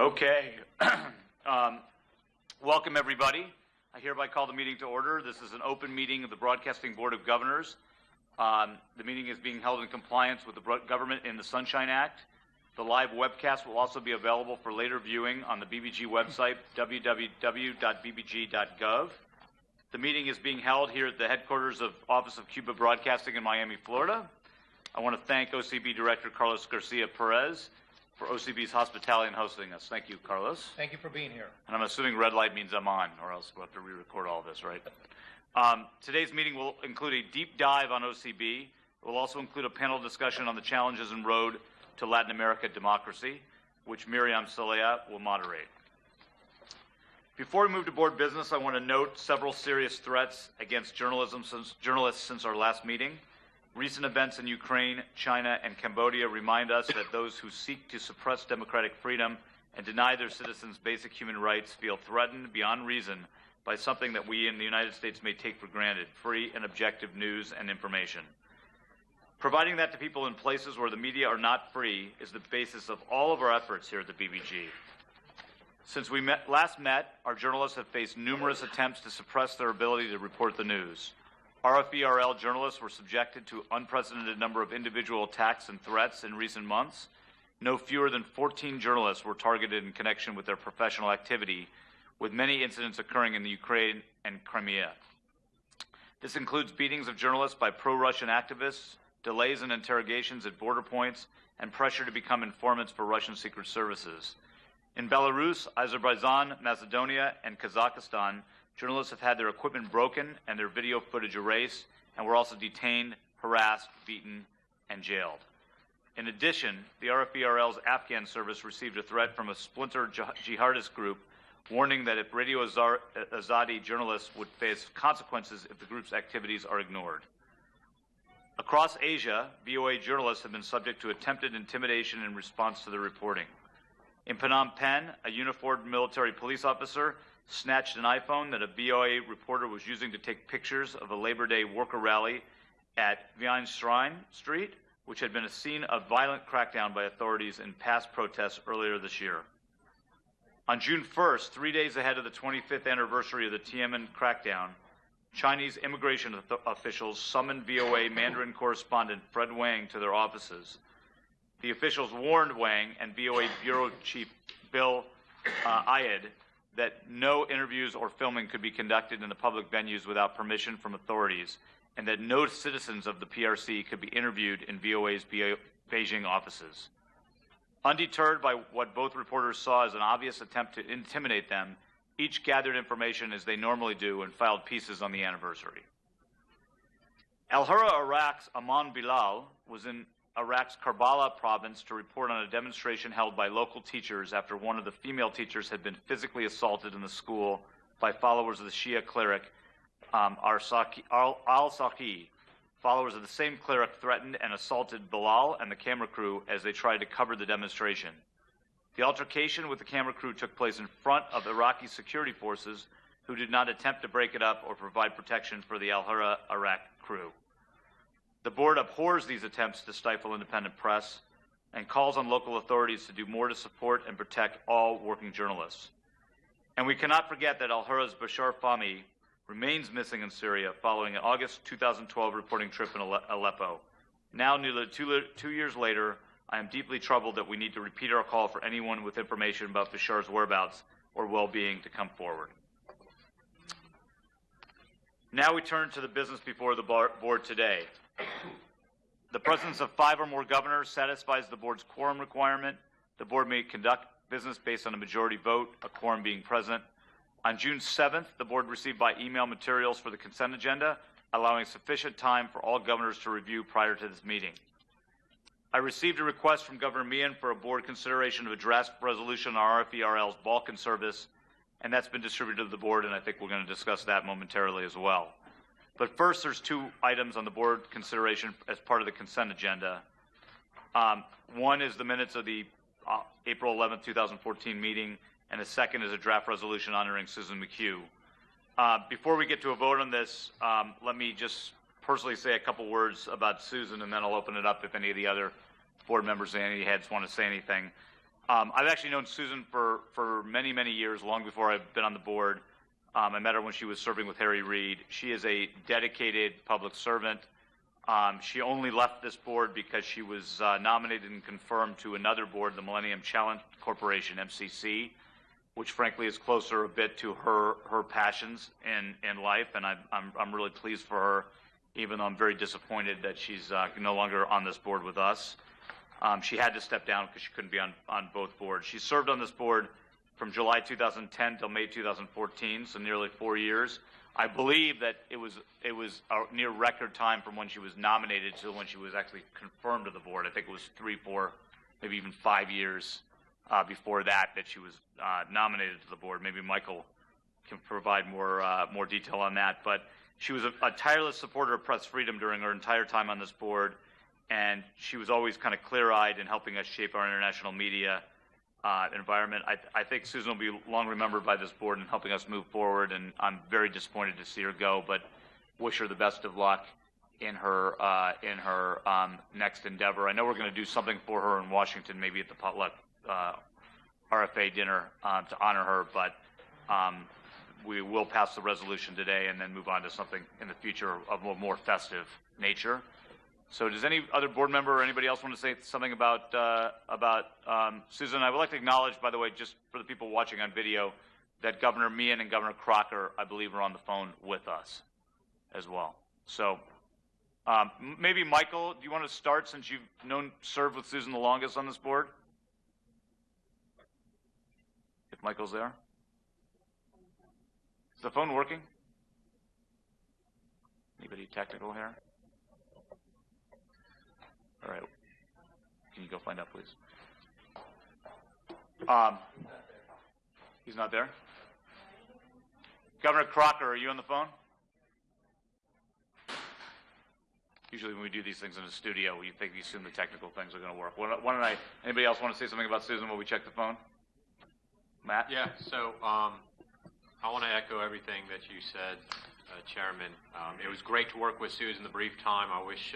Okay. Welcome, everybody. I hereby call the meeting to order. This is an open meeting of the Broadcasting Board of Governors. The meeting is being held in compliance with the Government in the Sunshine Act. The live webcast will also be available for later viewing on the BBG website, www.bbg.gov. The meeting is being held here at the headquarters of Office of Cuba Broadcasting in Miami, Florida. I want to thank OCB Director Carlos Garcia Perez for OCB's hospitality in hosting us. Thank you, Carlos. Thank you for being here. And I'm assuming red light means I'm on, or else we'll have to re-record all this, right? Today's meeting will include a deep dive on OCB. It will also include a panel discussion on the challenges and road to Latin America democracy, which Miriam Salea will moderate. Before we move to board business, I want to note several serious threats against journalists since our last meeting. Recent events in Ukraine, China, and Cambodia remind us that those who seek to suppress democratic freedom and deny their citizens basic human rights feel threatened beyond reason by something that we in the United States may take for granted: free and objective news and information. Providing that to people in places where the media are not free is the basis of all of our efforts here at the BBG. Since we last met, our journalists have faced numerous attempts to suppress their ability to report the news. RFERL journalists were subjected to an unprecedented number of individual attacks and threats in recent months. No fewer than 14 journalists were targeted in connection with their professional activity, with many incidents occurring in the Ukraine and Crimea. This includes beatings of journalists by pro-Russian activists, delays in interrogations at border points, and pressure to become informants for Russian secret services. In Belarus, Azerbaijan, Macedonia, and Kazakhstan, journalists have had their equipment broken and their video footage erased, and were also detained, harassed, beaten, and jailed. In addition, the RFERL's Afghan service received a threat from a splinter jihadist group, warning that if Radio Azadi journalists would face consequences if the group's activities are ignored. Across Asia, VOA journalists have been subject to attempted intimidation in response to their reporting. In Phnom Penh, a uniformed military police officer snatched an iPhone that a VOA reporter was using to take pictures of a Labor Day worker rally at Vian Shrine Street, which had been a scene of violent crackdown by authorities in past protests earlier this year. On June 1st, 3 days ahead of the 25th anniversary of the Tiananmen crackdown, Chinese immigration officials summoned VOA Mandarin correspondent Fred Wang to their offices. The officials warned Wang and VOA Bureau Chief Bill Ayed that no interviews or filming could be conducted in the public venues without permission from authorities, and that no citizens of the PRC could be interviewed in VOA's Beijing offices. Undeterred by what both reporters saw as an obvious attempt to intimidate them, each gathered information as they normally do and filed pieces on the anniversary. Al-Hurra, Iraq's Aman Bilal was in Iraq's Karbala province to report on a demonstration held by local teachers after one of the female teachers had been physically assaulted in the school by followers of the Shia cleric al-Saqi. Followers of the same cleric threatened and assaulted Bilal and the camera crew as they tried to cover the demonstration. The altercation with the camera crew took place in front of Iraqi security forces, who did not attempt to break it up or provide protection for the Al-Hurra Iraq crew. The board abhors these attempts to stifle independent press and calls on local authorities to do more to support and protect all working journalists. And we cannot forget that Al-Hurra's Bashar Fahmy remains missing in Syria following an August 2012 reporting trip in Aleppo. Now, nearly two years later, I am deeply troubled that we need to repeat our call for anyone with information about Bashar's whereabouts or well-being to come forward. Now we turn to the business before the board today. The presence of 5 or more governors satisfies the board's quorum requirement. The board may conduct business based on a majority vote, a quorum being present. On June 7th, the board received by email materials for the consent agenda, allowing sufficient time for all governors to review prior to this meeting. I received a request from Governor Meehan for a board consideration of a draft resolution on RFERL's Balkan service, and that's been distributed to the board, and I think we're going to discuss that momentarily as well. But first, there's 2 items on the board consideration as part of the consent agenda. One is the minutes of the April 11, 2014 meeting, and the second is a draft resolution honoring Susan McHugh. Before we get to a vote on this, let me just personally say a couple words about Susan, and then I'll open it up if any of the other board members and any heads want to say anything. I've actually known Susan for many, many years, long before I've been on the board. I met her when she was serving with Harry Reid. She is a dedicated public servant. She only left this board because she was nominated and confirmed to another board, the Millennium Challenge Corporation, MCC, which frankly is closer a bit to her passions in life, and I'm really pleased for her, even though I'm very disappointed that she's no longer on this board with us. She had to step down because she couldn't be on both boards. She served on this board from July 2010 till May 2014, so nearly 4 years. I believe that it was a near record time from when she was nominated to when she was actually confirmed to the board. I think it was 3, 4, maybe even 5 years before that she was nominated to the board. Maybe Michael can provide more detail on that. But she was a tireless supporter of press freedom during her entire time on this board, and she was always kind of clear-eyed in helping us shape our international media environment. I think Susan will be long remembered by this board in helping us move forward, and I'm very disappointed to see her go, but wish her the best of luck in her next endeavor. I know we're going to do something for her in Washington, maybe at the potluck RFA dinner to honor her, but we will pass the resolution today and then move on to something in the future of a more festive nature. So does any other board member or anybody else want to say something about Susan? I would like to acknowledge, by the way, just for the people watching on video, that Governor Meehan and Governor Crocker, I believe, are on the phone with us as well. So maybe Michael, do you want to start since you've served with Susan the longest on this board? If Michael's there. Is the phone working? Anybody technical here? All right. Can you go find out, please? He's not there? Governor Crocker, are you on the phone? Usually when we do these things in a studio, you assume the technical things are going to work. Anybody else want to say something about Susan while we check the phone? Matt? Yeah, so I want to echo everything that you said, Chairman. It was great to work with Susan the brief time. I wish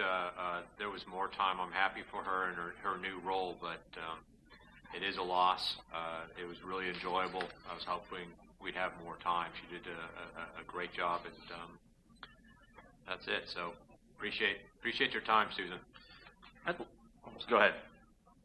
there was more time. I'm happy for her and her new role, but it is a loss. It was really enjoyable. I was hoping we'd have more time. She did a great job, and that's it. So appreciate your time, Susan. Go ahead.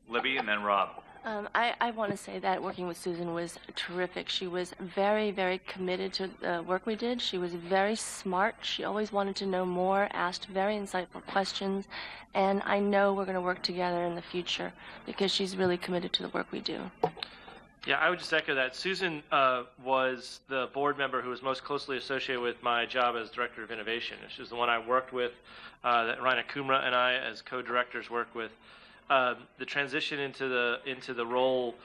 Libby and then Rob. I want to say that working with Susan was terrific. She was very, very committed to the work we did. She was very smart. She always wanted to know more, asked very insightful questions, and I know we're going to work together in the future because she's really committed to the work we do. Yeah, I would just echo that. Susan was the board member who was most closely associated with my job as Director of Innovation. She was the one I worked with, that Raina Kumra and I as co-directors worked with. The transition into the role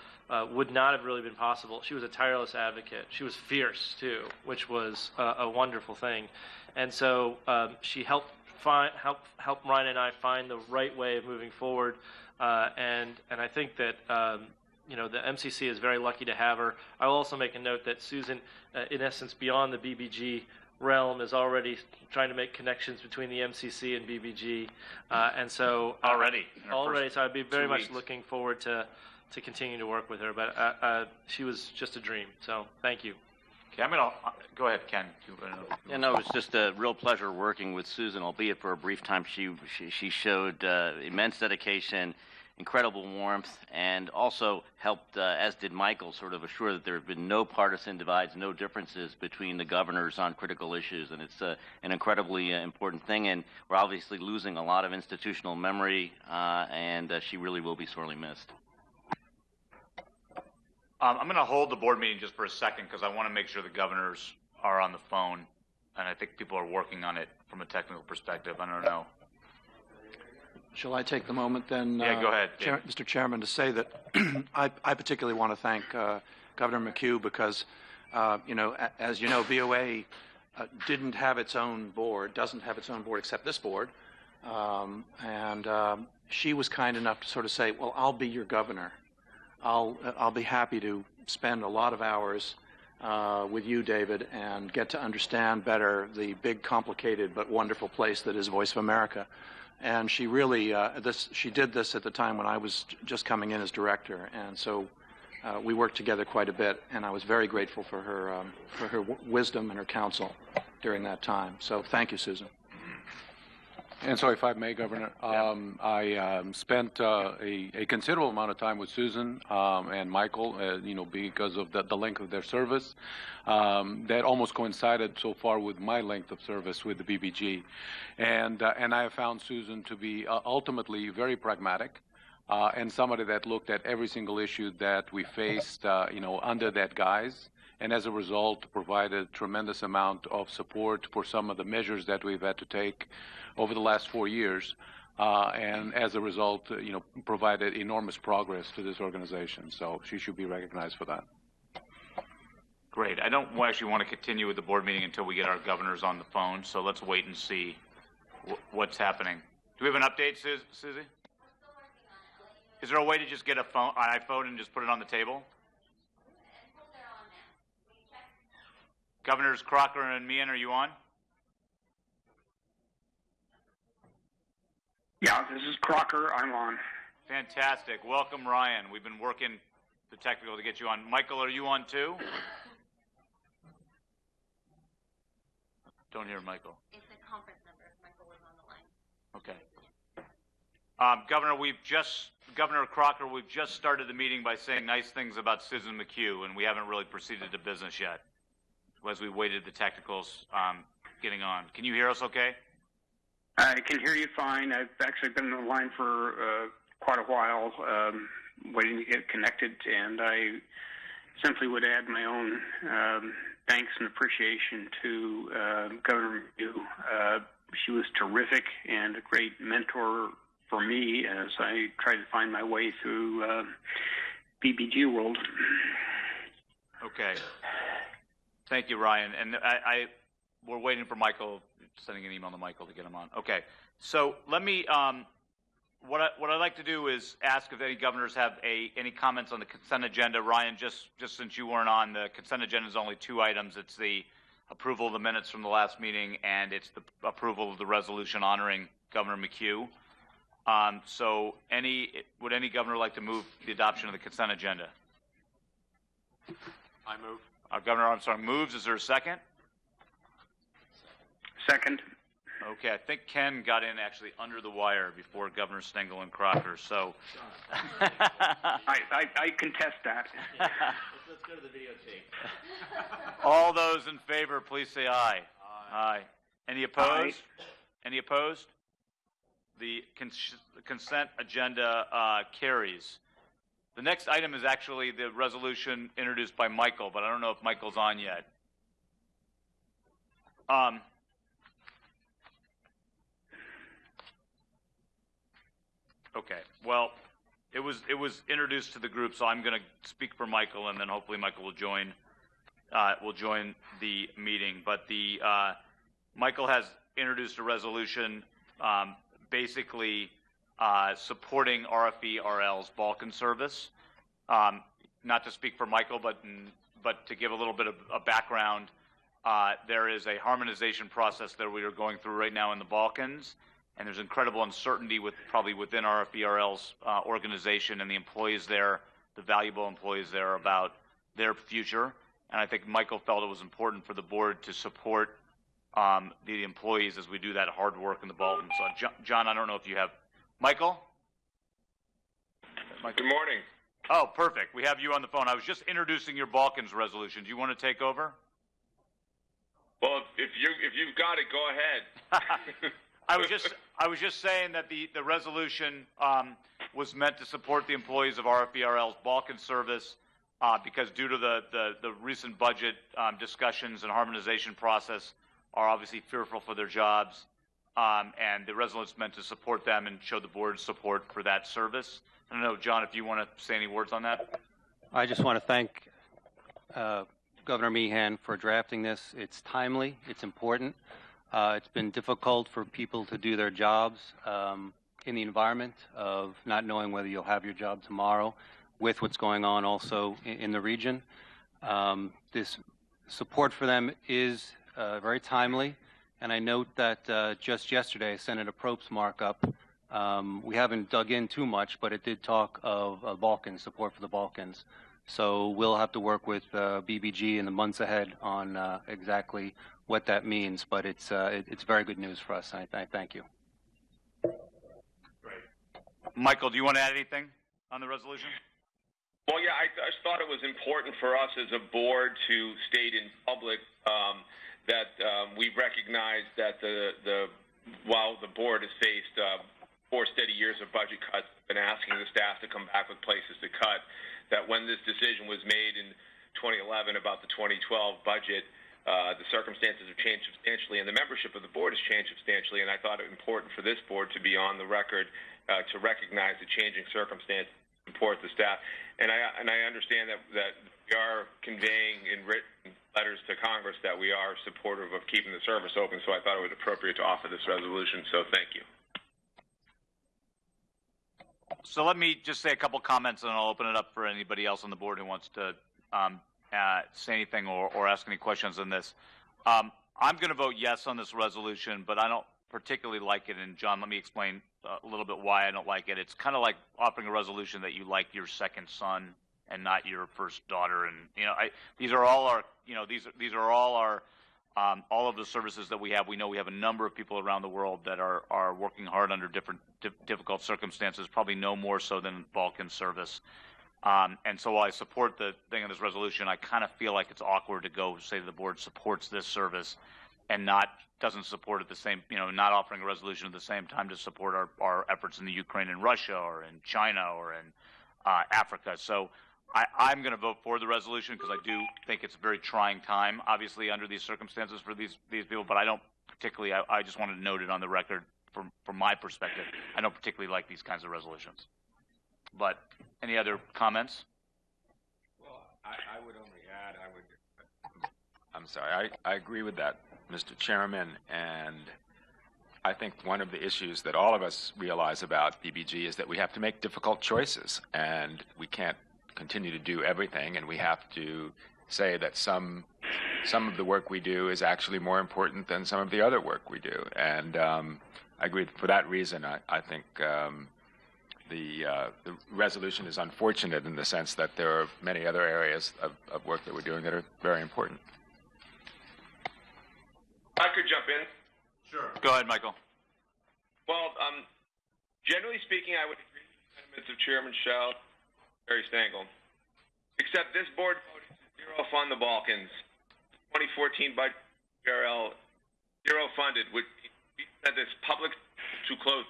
would not have really been possible. She was a tireless advocate. She was fierce too, which was a wonderful thing, and so she helped Raina and I find the right way of moving forward. And I think that the MCC is very lucky to have her. I will also make a note that Susan, in essence, beyond the BBG realm, is already trying to make connections between the MCC and BBG, and so already. So I'd be very much looking forward to continuing to work with her. But she was just a dream. So thank you. Okay, I'm gonna go ahead, Ken. Yeah, no, it was just a real pleasure working with Susan, albeit for a brief time. She showed immense dedication, incredible warmth, and also helped, as did Michael, sort of assure that there have been no partisan divides, no differences between the governors on critical issues. And it's an incredibly important thing. And we're obviously losing a lot of institutional memory, and she really will be sorely missed. I'm going to hold the board meeting just for a second because I want to make sure the governors are on the phone, and I think people are working on it from a technical perspective. I don't know. Shall I take the moment then, yeah, go ahead, Mr. Chairman, to say that I particularly want to thank Governor McHugh because, as you know, VOA didn't have its own board, doesn't have its own board except this board, and she was kind enough to sort of say, well, I'll be your governor. I'll be happy to spend a lot of hours with you, David, and get to understand better the big, complicated, but wonderful place that is Voice of America. And she really, she did this at the time when I was just coming in as director, and so we worked together quite a bit, and I was very grateful for her wisdom and her counsel during that time. So thank you, Susan. And so if I may, Governor, I spent a considerable amount of time with Susan and Michael, because of the length of their service. That almost coincided so far with my length of service with the BBG. And I have found Susan to be ultimately very pragmatic and somebody that looked at every single issue that we faced, under that guise. And as a result, provided a tremendous amount of support for some of the measures that we've had to take over the last 4 years, and as a result, provided enormous progress to this organization. So she should be recognized for that. Great. I don't actually want to continue with the board meeting until we get our governors on the phone, so let's wait and see what's happening. Do we have an update, Susie? Is there a way to just get an iPhone and just put it on the table? Governors Crocker and Meehan, are you on? Yeah, this is Crocker. I'm on. Fantastic. Welcome, Ryan. We've been working the technical to get you on. Michael, are you on too? Don't hear Michael. It's a conference number. Michael was on the line. Okay. Governor Crocker, we've just started the meeting by saying nice things about Susan McHugh, and we haven't really proceeded to business yet as we waited the technicals getting on. Can you hear us okay? I can hear you fine. I've actually been on the line for quite a while, waiting to get connected, and I simply would add my own thanks and appreciation to Governor McHugh. She was terrific and a great mentor for me as I tried to find my way through BBG world. Okay. Thank you, Ryan. And we're waiting for Michael, sending an email to Michael to get him on. Okay. So let me, what I'd like to do is ask if any governors have any comments on the consent agenda. Ryan, just since you weren't on, the consent agenda is only 2 items. It's the approval of the minutes from the last meeting, and it's the approval of the resolution honoring Governor McHugh. So would any governor like to move the adoption of the consent agenda? I move. Governor Armstrong moves. Is there a second? Second. Okay, I think Ken got in actually under the wire before Governor Stengel and Crocker, so. I contest that. Let's go to the videotape. All those in favor, please say aye. Aye. Any opposed? Aye. Any opposed? The consent agenda carries. The next item is actually the resolution introduced by Michael, but I don't know if Michael's on yet. Okay. Well, it was introduced to the group, so I'm going to speak for Michael, and then hopefully Michael will join the meeting. But Michael has introduced a resolution, basically supporting RFE-RL's Balkan service. Not to speak for Michael, but to give a little bit of a background, there is a harmonization process that we are going through right now in the Balkans, and there's incredible uncertainty probably within RFE-RL's organization and the employees there, the valuable employees there, about their future. And I think Michael felt it was important for the board to support the employees as we do that hard work in the Balkans. So, John, I don't know if you have Michael? Good morning. Oh, perfect. We have you on the phone. I was just introducing your Balkans resolution. Do you want to take over? Well, if you've got it, go ahead. I was just saying that the resolution was meant to support the employees of RFE-RL's Balkan service because due to the recent budget discussions and harmonization process are obviously fearful for their jobs. And the resolution is meant to support them and show the board's support for that service. I don't know, John, if you want to say any words on that. I just want to thank Governor Meehan for drafting this. It's timely. It's important. It's been difficult for people to do their jobs in the environment of not knowing whether you'll have your job tomorrow with what's going on also in the region. This support for them is very timely. And I note that just yesterday, Senator Probst's markup, we haven't dug in too much, but it did talk of Balkans, support for the Balkans. So we'll have to work with BBG in the months ahead on exactly what that means. But it's very good news for us. I thank you. Great. Michael, do you want to add anything on the resolution? Well, yeah, I just thought it was important for us as a board to state in public that we recognize that while the board has faced 4 steady years of budget cuts, been asking the staff to come back with places to cut, that when this decision was made in 2011 about the 2012 budget, the circumstances have changed substantially, and the membership of the board has changed substantially, and I thought it important for this board to be on the record to recognize the changing circumstances, support the staff. And I understand that we are conveying in written letters to Congress that we are supportive of keeping the service open, so I thought it was appropriate to offer this resolution, so thank you. So let me just say a couple comments, and I'll open it up for anybody else on the board who wants to say anything or ask any questions on this. I'm going to vote yes on this resolution, but I don't particularly like it. And John, let me explain a little bit why I don't like it. It's kind of like offering a resolution that you like your second son and not your first daughter. And these are all our, these are all our, all of the services that we have. We know we have a number of people around the world that are working hard under different difficult circumstances, probably no more so than Balkan service. And so while I support the thing in this resolution, I kind of feel like it's awkward to go say the board supports this service and doesn't support it the same, not offering a resolution at the same time to support our efforts in the Ukraine and Russia or in China or in Africa. So I'm going to vote for the resolution because I do think it's a very trying time, obviously, under these circumstances for these people. But I don't particularly, I just wanted to note it on the record from my perspective. I don't particularly like these kinds of resolutions. But any other comments? Well, I would only add, I'm sorry, I agree with that, Mr. Chairman, and I think one of the issues that all of us realize about BBG is that we have to make difficult choices, and we can't continue to do everything, and we have to say that some of the work we do is actually more important than some of the other work we do. And I agree. For that reason, I think the resolution is unfortunate in the sense that there are many other areas of work that we're doing that are very important. I could jump in. Sure. Go ahead, Michael. Well, generally speaking, I would agree with the sentiments of Chairman Schell, Barry Stengel, except this board voted to zero fund the Balkans. 2014 budget, BRL, zero funded, which we said this public to close.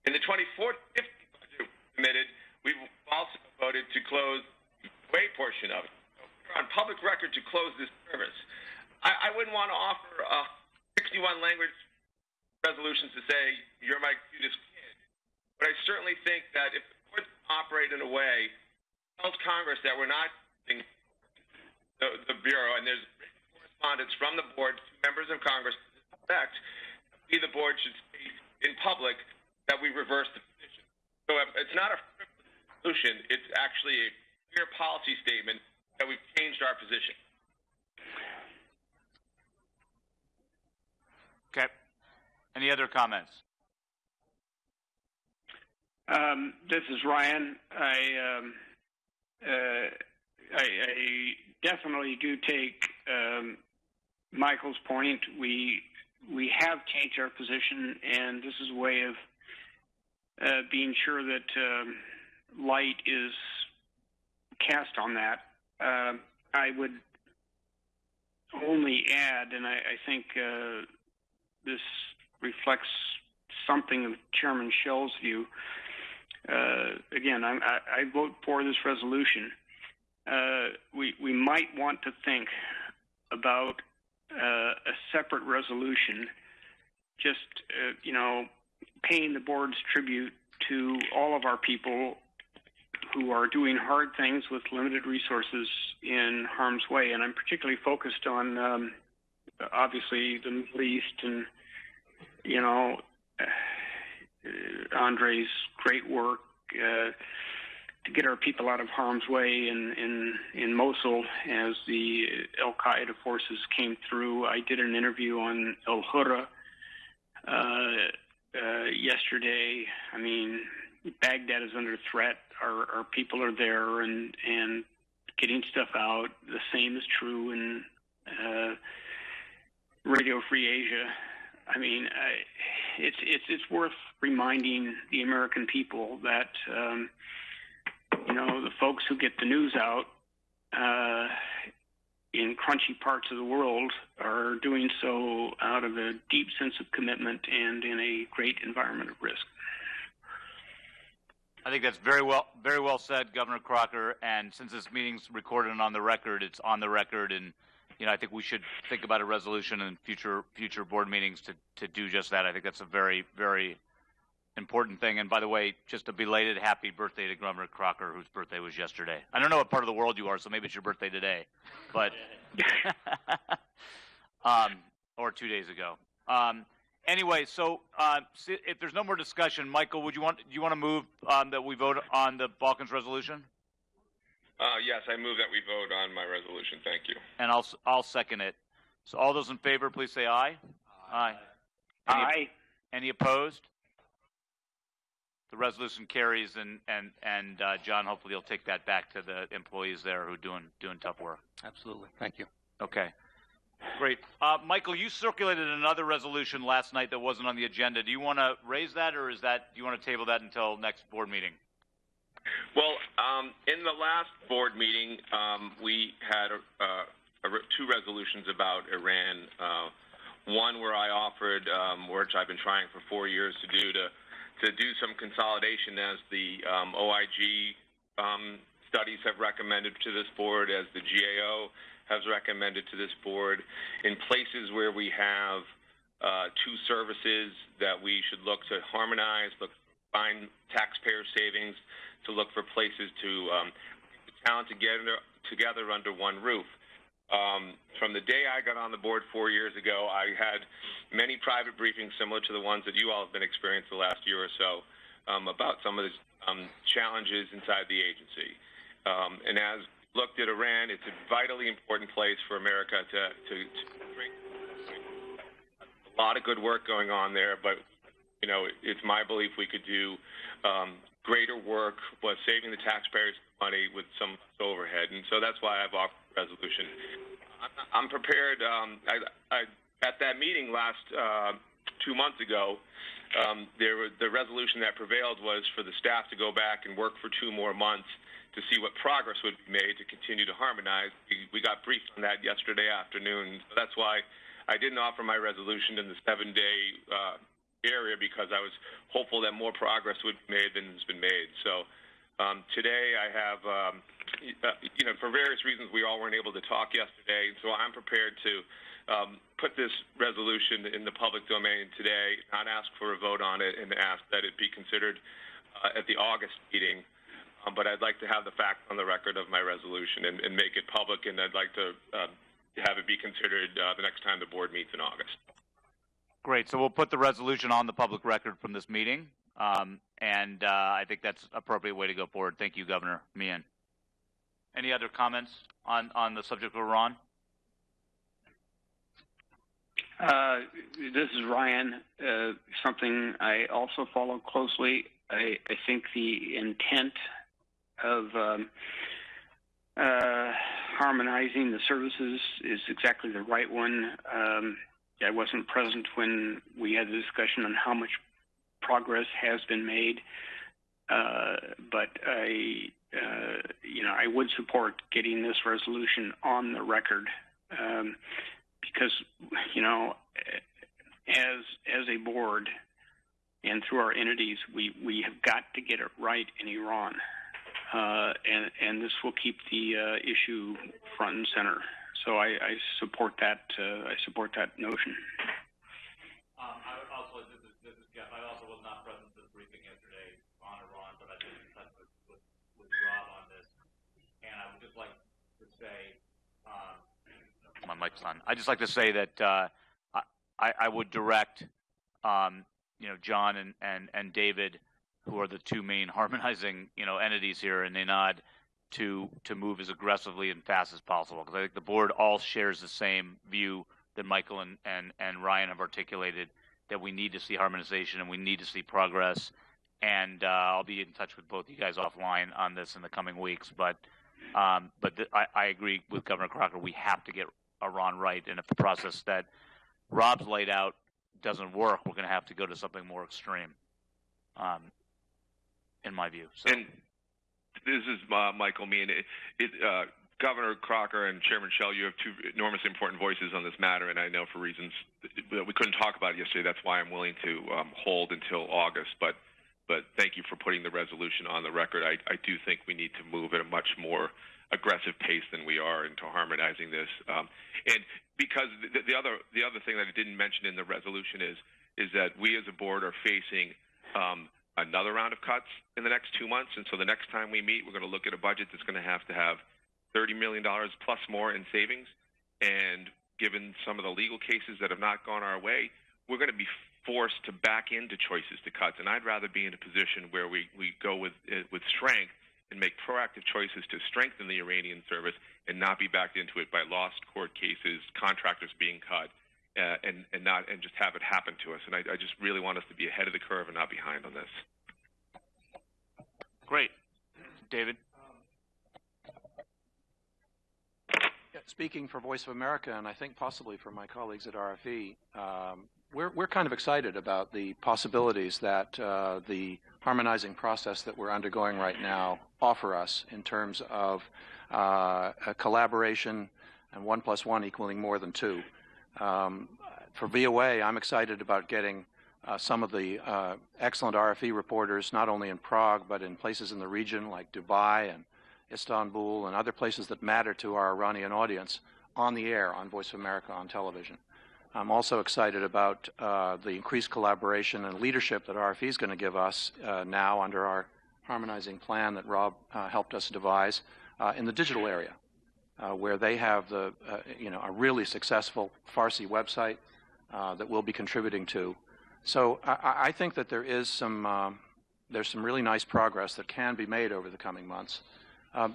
In the 2015 budget submitted, we've also voted to close the way portion of it. So we're on public record to close this service. I wouldn't want to offer a 61 language resolutions to say you're my cutest kid, but I certainly think that if the courts operate in a way tells Congress that we're not using the Bureau, and there's correspondence from the board to members of Congress to this effect, we, the board, should state in public that we reverse the position. So it's not a solution, it's actually a clear policy statement that we've changed our position. Okay. Any other comments? This is Ryan. I definitely do take Michael's point. We have changed our position, and this is a way of being sure that light is cast on that. I would only add, and I think this reflects something of Chairman Schell's view. Again, I vote for this resolution. We might want to think about a separate resolution, just paying the board's tribute to all of our people who are doing hard things with limited resources in harm's way, and I'm particularly focused on obviously the Middle East and Andre's great work to get our people out of harm's way in Mosul as the Al Qaeda forces came through. I did an interview on Al Hurra yesterday. I mean, Baghdad is under threat. Our people are there and getting stuff out. The same is true in Radio Free Asia. I mean, it's worth reminding the American people that the folks who get the news out in crunchy parts of the world are doing so out of a deep sense of commitment and in a great environment of risk. I think that's very well said, Governor Crocker. And since this meeting's recorded and on the record, it's on the record. And I think we should think about a resolution in future board meetings to do just that. I think that's a very, very important thing. And by the way, just a belated happy birthday to Governor Crocker, whose birthday was yesterday. I don't know what part of the world you are, so maybe it's your birthday today, but or 2 days ago. Anyway, so if there's no more discussion, Michael, do you want to move that we vote on the Balkans resolution? Yes, I move that we vote on my resolution. Thank you. And I'll second it. So all those in favor, please say aye. Aye. Aye. Any opposed? The resolution carries, and John, hopefully you'll take that back to the employees there who are doing tough work. Absolutely. Thank you. Okay. Great. Michael, you circulated another resolution last night that wasn't on the agenda. Do you want to raise that, or do you want to table that until next board meeting? Well, in the last board meeting, we had two resolutions about Iran. One where I offered, which I've been trying for 4 years to do some consolidation, as the OIG studies have recommended to this board, as the GAO has recommended to this board, in places where we have two services that we should look to harmonize, look to find taxpayer savings, to look for places to talent together under one roof. From the day I got on the board 4 years ago, I had many private briefings similar to the ones that you all have been experiencing the last year or so about some of the challenges inside the agency. And as looked at Iran, it's a vitally important place for America to bring. A lot of good work going on there, but it's my belief we could do greater work was saving the taxpayers money with some overhead, and so that's why I've offered a resolution. I'm prepared. At that meeting last 2 months ago, the resolution that prevailed was for the staff to go back and work for 2 more months to see what progress would be made to continue to harmonize. We got briefed on that yesterday afternoon, so that's why I didn't offer my resolution in the 7-day area, because I was hopeful that more progress would be made than has been made. So today I have, for various reasons, we all weren't able to talk yesterday, so I'm prepared to put this resolution in the public domain today, not ask for a vote on it, and ask that it be considered at the August meeting. But I'd like to have the facts on the record of my resolution and make it public, and I'd like to have it be considered the next time the board meets in August. Great. So we'll put the resolution on the public record from this meeting, and I think that's an appropriate way to go forward. Thank you, Governor Meehan. Any other comments on the subject of Iran? This is Ryan. Something I also follow closely. I think the intent of harmonizing the services is exactly the right one. I wasn't present when we had the discussion on how much progress has been made, but I would support getting this resolution on the record, because as a board and through our entities, we have got to get it right in Iran, and this will keep the issue front and center. So I support that. I support that notion. This is Jeff. I also was not present at the briefing yesterday on Iran, but I did in touch with Rob on this, and I would just like to say, my mic's on. I'd just like to say that I would direct, John and David, who are the two main harmonizing, entities here in NANOD, to move as aggressively and fast as possible. Because I think the board all shares the same view that Michael and Ryan have articulated, that we need to see harmonization and we need to see progress. And I'll be in touch with both of you guys offline on this in the coming weeks. But I agree with Governor Crocker. We have to get Iran right. And if the process that Rob's laid out doesn't work, we're going to have to go to something more extreme, in my view. So. And this is Michael Meehan. Governor Crocker and Chairman Shell, you have two enormously important voices on this matter, and I know for reasons that we couldn't talk about it yesterday, that's why I'm willing to hold until August. But thank you for putting the resolution on the record. I do think we need to move at a much more aggressive pace than we are into harmonizing this. And because the other thing that I didn't mention in the resolution is that we as a board are facing another round of cuts in the next 2 months, and so the next time we meet, we're going to look at a budget that's going to have $30 million plus more in savings. And given some of the legal cases that have not gone our way, we're going to be forced to back into choices to cuts. And I'd rather be in a position where we go with strength and make proactive choices to strengthen the Iranian service and not be backed into it by lost court cases, contractors being cut, and just have it happen to us. And I just really want us to be ahead of the curve and not behind on this. Great. David? Speaking for Voice of America, and I think possibly for my colleagues at RFE, we're kind of excited about the possibilities that the harmonizing process that we're undergoing right now offer us in terms of a collaboration and 1 + 1 equaling more than 2. For VOA, I'm excited about getting some of the excellent RFE reporters, not only in Prague, but in places in the region like Dubai and Istanbul and other places that matter to our Iranian audience, on the air on Voice of America on television. I'm also excited about the increased collaboration and leadership that RFE is going to give us now under our harmonizing plan that Rob helped us devise in the digital area, where they have a really successful Farsi website that we'll be contributing to. So I think that there's some really nice progress that can be made over the coming months.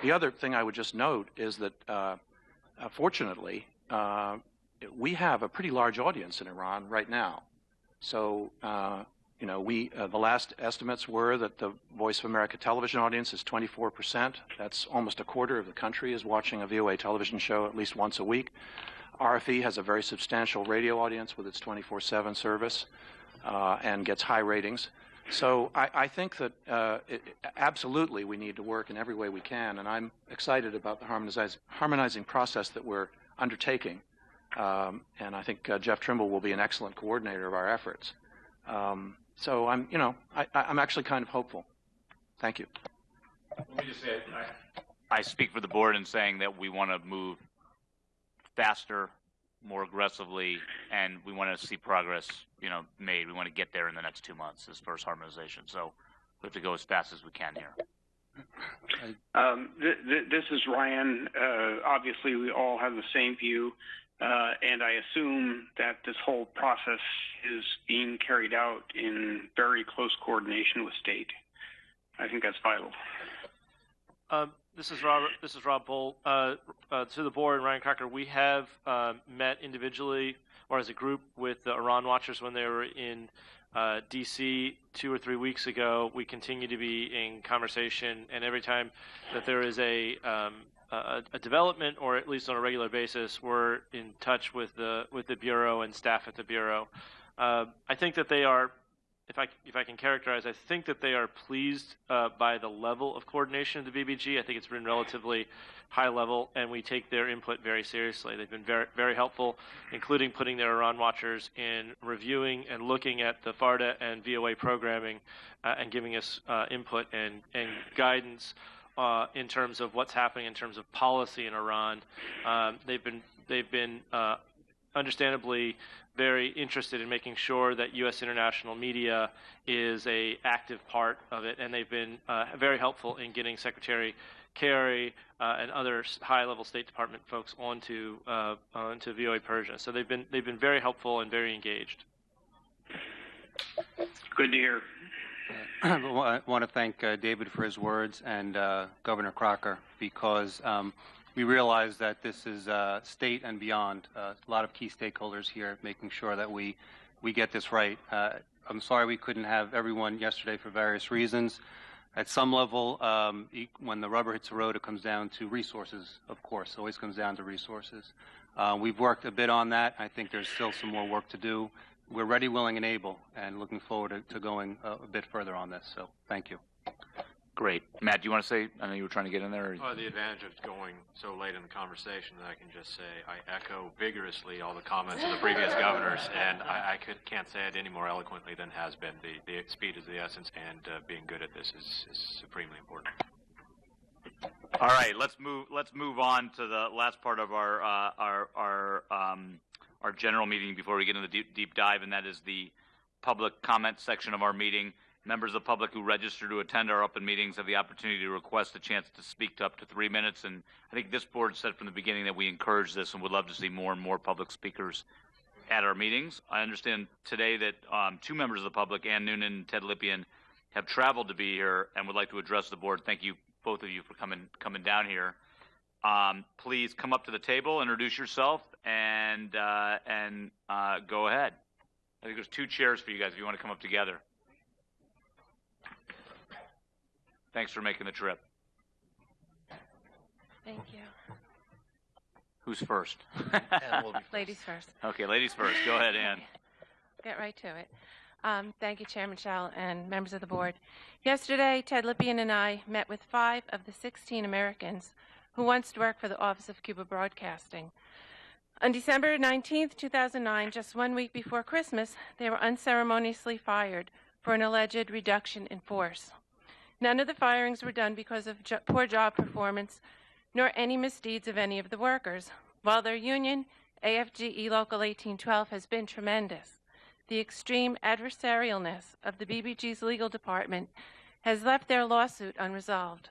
The other thing I would just note is that, fortunately, we have a pretty large audience in Iran right now. So, the last estimates were that the Voice of America television audience is 24%. That's almost a quarter of the country is watching a VOA television show at least once a week. RFE has a very substantial radio audience with its 24/7 service and gets high ratings. So I think that absolutely we need to work in every way we can, and I'm excited about the harmonizing process that we're undertaking. And I think Jeff Trimble will be an excellent coordinator of our efforts. So I'm actually kind of hopeful. Thank you. Let me just say, I speak for the board in saying that we want to move faster, more aggressively, and we want to see progress, made. We want to get there in the next 2 months as far as harmonization. So we have to go as fast as we can here. This is Ryan. Obviously, we all have the same view, and I assume that this whole process is being carried out in very close coordination with state. I think that's vital. This is Rob Bull. To the board, Ryan Crocker, we have met individually or as a group with the Iran Watchers when they were in D.C. 2 or 3 weeks ago. We continue to be in conversation, and every time that there is a development, or at least on a regular basis, we're in touch with the bureau and staff at the bureau. I think that they are. If I can characterize, I think that they are pleased by the level of coordination of the BBG. I think it's been relatively high level, and we take their input very seriously. They've been very, very helpful, including putting their Iran Watchers in reviewing and looking at the FARDA and VOA programming and giving us input and guidance in terms of what's happening in terms of policy in Iran. They've been understandably very interested in making sure that U.S. international media is an active part of it, and they've been very helpful in getting Secretary Kerry and other high-level State Department folks onto VOA Persia. So they've been very helpful and very engaged. Good to hear. I want to thank David for his words and Governor Crocker, because we realize that this is state and beyond. A lot of key stakeholders here making sure that we get this right. I'm sorry we couldn't have everyone yesterday for various reasons. At some level, when the rubber hits the road, it comes down to resources, of course. It always comes down to resources. We've worked a bit on that. I think there's still some more work to do. We're ready, willing, and able, and looking forward to going a bit further on this. So thank you. Great. Matt, do you want to say, I know you were trying to get in there. The advantage of going so late in the conversation that I can just say I echo vigorously all the comments of the previous governors, and I can't say it any more eloquently than has been. The speed is the essence, and being good at this is supremely important. All right, let's move on to the last part of our general meeting before we get into the deep dive, and that is the public comment section of our meeting. Members of the public who register to attend our open meetings have the opportunity to request a chance to speak to up to 3 minutes, and I think this board said from the beginning that we encourage this and would love to see more and more public speakers at our meetings. I understand today that 2 members of the public, Ann Noonan and Ted Lippian, have traveled to be here and would like to address the board. Thank you, both of you, for coming down here. Please come up to the table, introduce yourself, and go ahead. I think there's 2 chairs for you guys if you want to come up together. Thanks for making the trip. Thank you. Who's first? Ladies first. Okay, ladies first. Go ahead, Ann. Get right to it. Thank you, Chairman Schell and members of the board. Yesterday, Ted Lippian and I met with 5 of the 16 Americans who once worked for the Office of Cuba Broadcasting. On December 19th, 2009, just 1 week before Christmas, they were unceremoniously fired for an alleged reduction in force. None of the firings were done because of poor job performance, nor any misdeeds of any of the workers. While their union, AFGE Local 1812, has been tremendous, the extreme adversarialness of the BBG's legal department has left their lawsuit unresolved.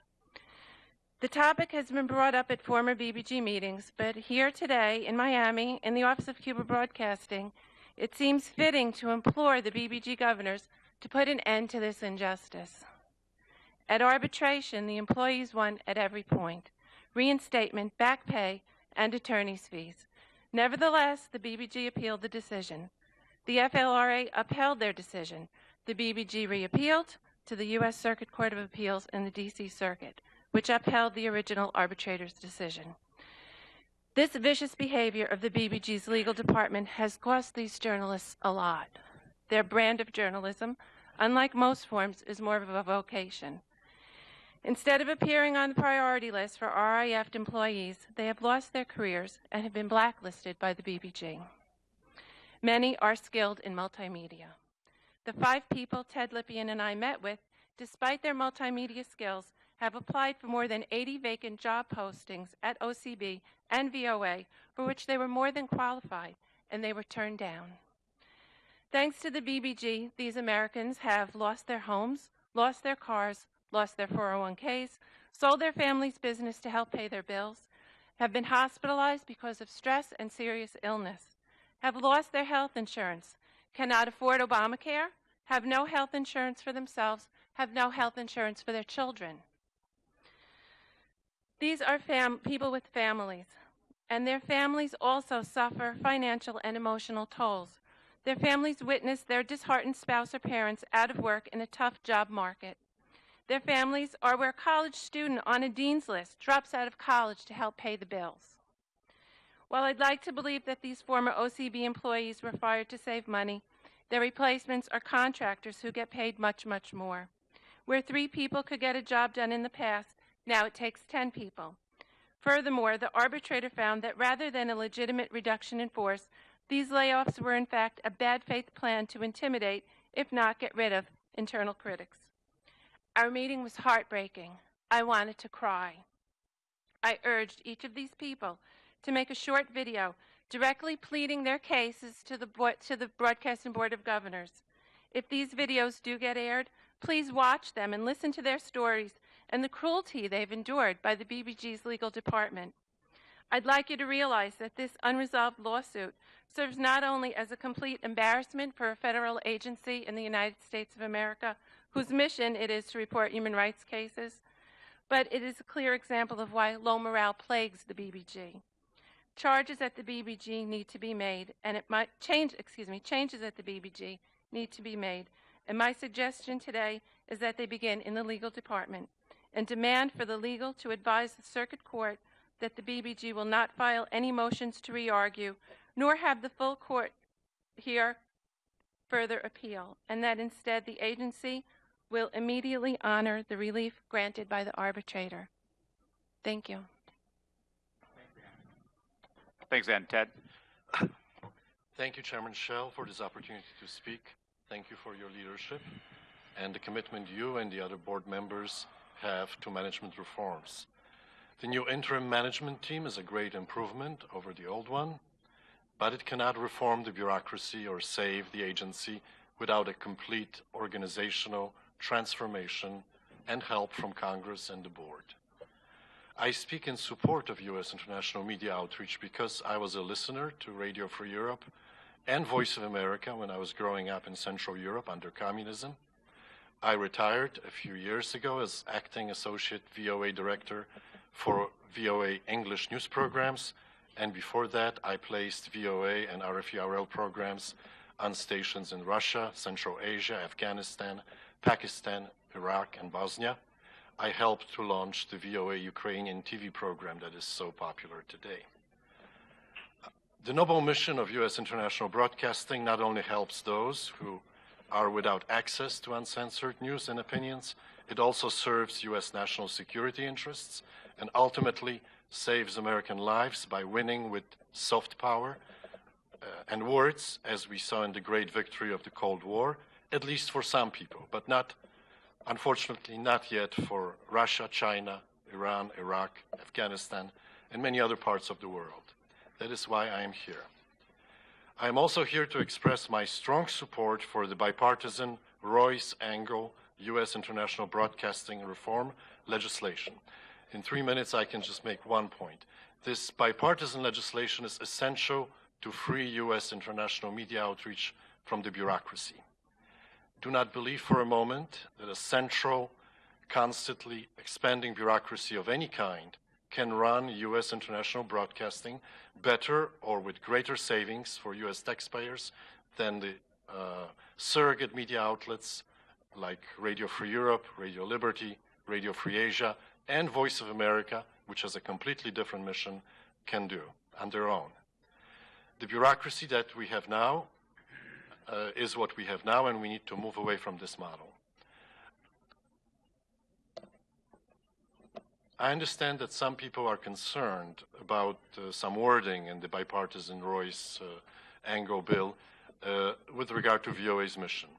The topic has been brought up at former BBG meetings, but here today in Miami, in the Office of Cuba Broadcasting, it seems fitting to implore the BBG governors to put an end to this injustice. At arbitration, the employees won at every point: reinstatement, back pay, and attorney's fees. Nevertheless, the BBG appealed the decision. The FLRA upheld their decision. The BBG reappealed to the U.S. Circuit Court of Appeals in the D.C. Circuit, which upheld the original arbitrator's decision. This vicious behavior of the BBG's legal department has cost these journalists a lot. Their brand of journalism, unlike most forms, is more of a vocation. Instead of appearing on the priority list for RIF employees, they have lost their careers and have been blacklisted by the BBG. Many are skilled in multimedia. The 5 people Ted Lippian and I met with, despite their multimedia skills, have applied for more than 80 vacant job postings at OCB and VOA, for which they were more than qualified, and they were turned down. Thanks to the BBG, these Americans have lost their homes, lost their cars, lost their 401ks, sold their family's business to help pay their bills, have been hospitalized because of stress and serious illness, have lost their health insurance, cannot afford Obamacare, have no health insurance for themselves, have no health insurance for their children. These are people with families, and their families also suffer financial and emotional tolls. Their families witness their disheartened spouse or parents out of work in a tough job market. Their families are where a college student on a dean's list drops out of college to help pay the bills. While I'd like to believe that these former OCB employees were fired to save money, their replacements are contractors who get paid much, much more. Where 3 people could get a job done in the past, now it takes 10 people. Furthermore, the arbitrator found that rather than a legitimate reduction in force, these layoffs were in fact a bad faith plan to intimidate, if not get rid of, internal critics. Our meeting was heartbreaking. I wanted to cry. I urged each of these people to make a short video directly pleading their cases to the Broadcasting Board of Governors. If these videos do get aired, please watch them and listen to their stories and the cruelty they've endured by the BBG's legal department. I'd like you to realize that this unresolved lawsuit serves not only as a complete embarrassment for a federal agency in the United States of America, whose mission it is to report human rights cases, but it is a clear example of why low morale plagues the BBG. Charges at the BBG need to be made, and changes at the BBG need to be made. And my suggestion today is that they begin in the legal department and demand for the legal to advise the circuit court that the BBG will not file any motions to re-argue, nor have the full court hear further appeal, and that instead the agency will immediately honor the relief granted by the arbitrator. Thank you. Thanks, Ann. Ted? Thank you, Chairman Schell, for this opportunity to speak. Thank you for your leadership and the commitment you and the other board members have to management reforms. The new interim management team is a great improvement over the old one, but it cannot reform the bureaucracy or save the agency without a complete organizational transformation and help from Congress and the board. I speak in support of U.S. international media outreach because I was a listener to Radio Free Europe and Voice of America when I was growing up in Central Europe under communism. I retired a few years ago as acting associate VOA director for VOA English news programs, and before that I placed VOA and RFERL programs on stations in Russia, Central Asia, Afghanistan, Pakistan, Iraq, and Bosnia. I helped to launch the VOA Ukrainian TV program that is so popular today. The noble mission of U.S. international broadcasting not only helps those who are without access to uncensored news and opinions, it also serves U.S. national security interests and ultimately saves American lives by winning with soft power and words, as we saw in the great victory of the Cold War, at least for some people, but not, unfortunately, not yet for Russia, China, Iran, Iraq, Afghanistan, and many other parts of the world. That is why I am here. I am also here to express my strong support for the bipartisan Royce-Angle U.S. international broadcasting reform legislation. In 3 minutes, I can just make one point. This bipartisan legislation is essential to free U.S. international media outreach from the bureaucracy. Do not believe for a moment that a central, constantly expanding bureaucracy of any kind can run U.S. international broadcasting better or with greater savings for U.S. taxpayers than the surrogate media outlets like Radio Free Europe, Radio Liberty, Radio Free Asia, and Voice of America, which has a completely different mission, can do on their own. The bureaucracy that we have now is what we have now, and we need to move away from this model. I understand that some people are concerned about some wording in the bipartisan Royce-Angle bill with regard to VOA's mission.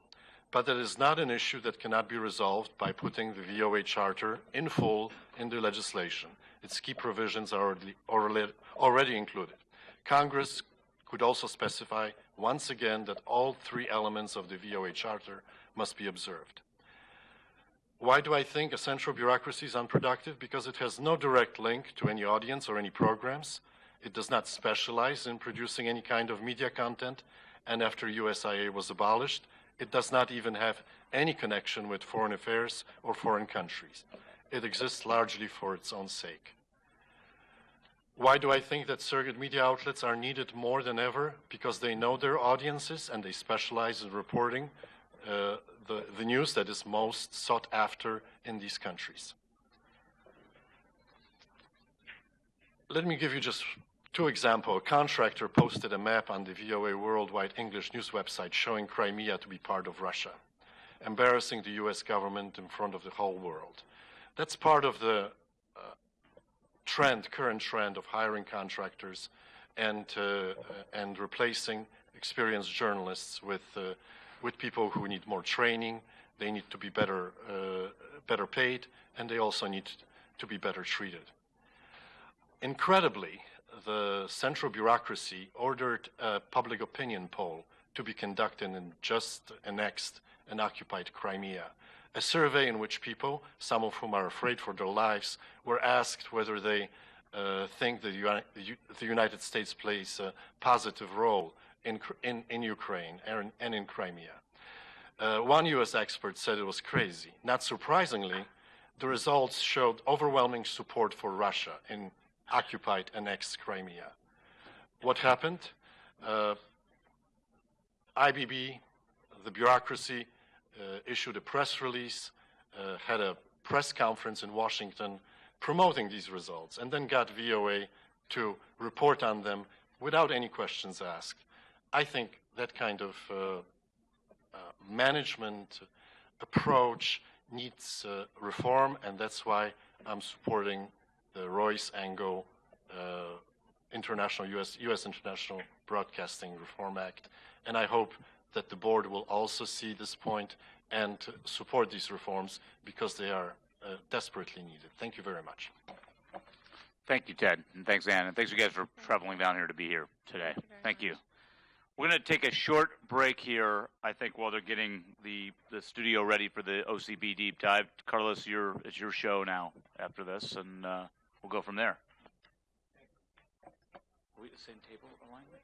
But that is not an issue that cannot be resolved by putting the VOA charter in full in the legislation. Its key provisions are already included. Congress could also specify once again that all 3 elements of the VOA charter must be observed. Why do I think a central bureaucracy is unproductive? Because it has no direct link to any audience or any programs. It does not specialize in producing any kind of media content, and after USIA was abolished, it does not even have any connection with foreign affairs or foreign countries. It exists largely for its own sake. Why do I think that surrogate media outlets are needed more than ever? Because they know their audiences and they specialize in reporting the news that is most sought after in these countries. Let me give you just 2 examples. A contractor posted a map on the VOA Worldwide English News website showing Crimea to be part of Russia, embarrassing the U.S. government in front of the whole world. That's part of the current trend of hiring contractors and replacing experienced journalists with people who need more training. They need to be better paid, and they also need to be better treated. Incredibly, the central bureaucracy ordered a public opinion poll to be conducted in just annexed and occupied Crimea. A survey in which people, some of whom are afraid for their lives, were asked whether they think the United States plays a positive role in Ukraine and in Crimea. One U.S. expert said it was crazy. Not surprisingly, the results showed overwhelming support for Russia in occupied annexed Crimea. What happened? IBB, the bureaucracy, issued a press release, had a press conference in Washington promoting these results, and then got VOA to report on them without any questions asked. I think that kind of management approach needs reform, and that's why I'm supporting the Royce-Ango U.S. International Broadcasting Reform Act, and I hope that the board will also see this point and support these reforms because they are desperately needed. Thank you very much. Thank you, Ted, and thanks, Ann, and thanks you guys for traveling down here to be here today. Thank you. We're going to take a short break here, I think, while they're getting the studio ready for the OCB deep dive. Carlos, it's your show now after this, and we'll go from there. Are we at the same table alignment?